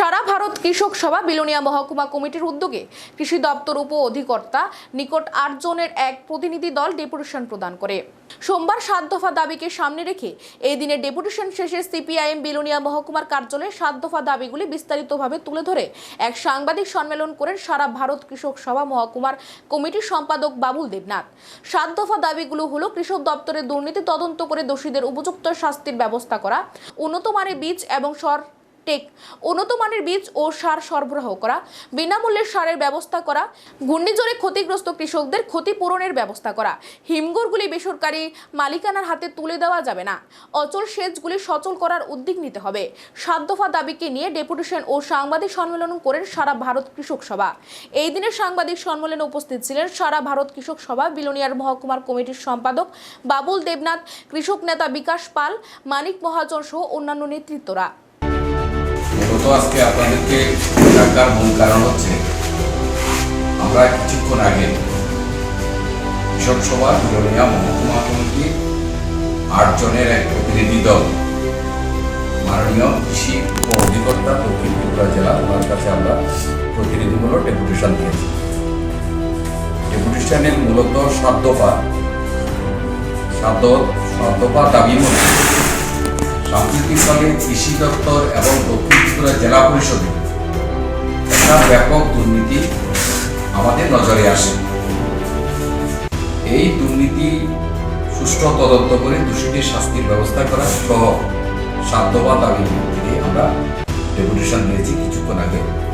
সারা ভারত কৃষক সভা বিলোনিয়া মহকুমা কমিটির উদ্যোগে কৃষি দপ্তর উপ অধিকর্তা নিকট ৮ জনের এক প্রতিনিধি দল ডেপুটেশন প্রদান করে। সোমবার ৭ দফা দাবিকে সামনে রেখে এই দিনের ডেপুটেশন শেষে সিপিআইএম বিলোনিয়া মহকুমার কার্যালয়ে ৭ দফা দাবিগুলি বিস্তারিতভাবে তুলে ধরে এক সাংবাদিক সম্মেলন করেন সারা ভারত কৃষক সভা মহকুমার কমিটির সম্পাদক বাবুল দেবনাথ। ৭ দফা দাবিগুলো হলো কৃষক দপ্তরের দুর্নীতি তদন্ত করে দোষীদের উপযুক্ত শাস্তির ব্যবস্থা করা, উন্নত মানের বীজ এবং উন্নত মানের বীজ ও সার সরবরাহ করা, বিনামূল্যে সারের ব্যবস্থা করা, ঘূর্ণিঝড়ে ক্ষতিগ্রস্ত কৃষকদের ক্ষতিপূরণের ব্যবস্থা করা, হিমঘরগুলি বেসরকারি মালিকানার হাতে তুলে দেওয়া যাবে না, অচল সেচগুলি সচল করার উদ্যোগ নিতে হবে। ৭ দফা দাবিকে নিয়ে ডেপুটেশন ও সাংবাদিক সম্মেলন করেন সারা ভারত কৃষক সভা। এই দিনের সাংবাদিক সম্মেলনে উপস্থিত ছিলেন সারা ভারত কৃষক সভা বিলোনিয়ার মহকুমার কমিটির সম্পাদক বাবুল দেবনাথ, কৃষক নেতা বিকাশ পাল, মানিক মহাজন সহ অন্যান্য নেতৃত্বরা। আজকে আপনাদেরকে ডাকার মূল কারণ হচ্ছে আমরা কিছুক্ষণ আগে কৃষক সভা বিলোনিয়া মহকুমা কমিটির ৮ জনের এক প্রতিনিধি দল মাননীয় কৃষি উপ অধিকর্তা দক্ষিণ ত্রিপুরা জেলা, ওনার কাছে আমরা প্রতিনিধিমূলক ডেপুটেশন দিয়েছি। ডেপুটেশনের মূলত ৭ দফা দাবির মধ্যে সাম্প্রতিককালে কৃষি দপ্তর এবং দক্ষিণ ত্রিপুরা জেলা পরিষদে একটা ব্যাপক দুর্নীতি আমাদের নজরে আসে। এই দুর্নীতি সুষ্ঠু তদন্ত করে দোষীদের শাস্তির ব্যবস্থা করা সহ ৭ দফা দাবির ভিত্তিতে আমরা ডেপুটেশন দিয়েছি কিছুক্ষণ আগে।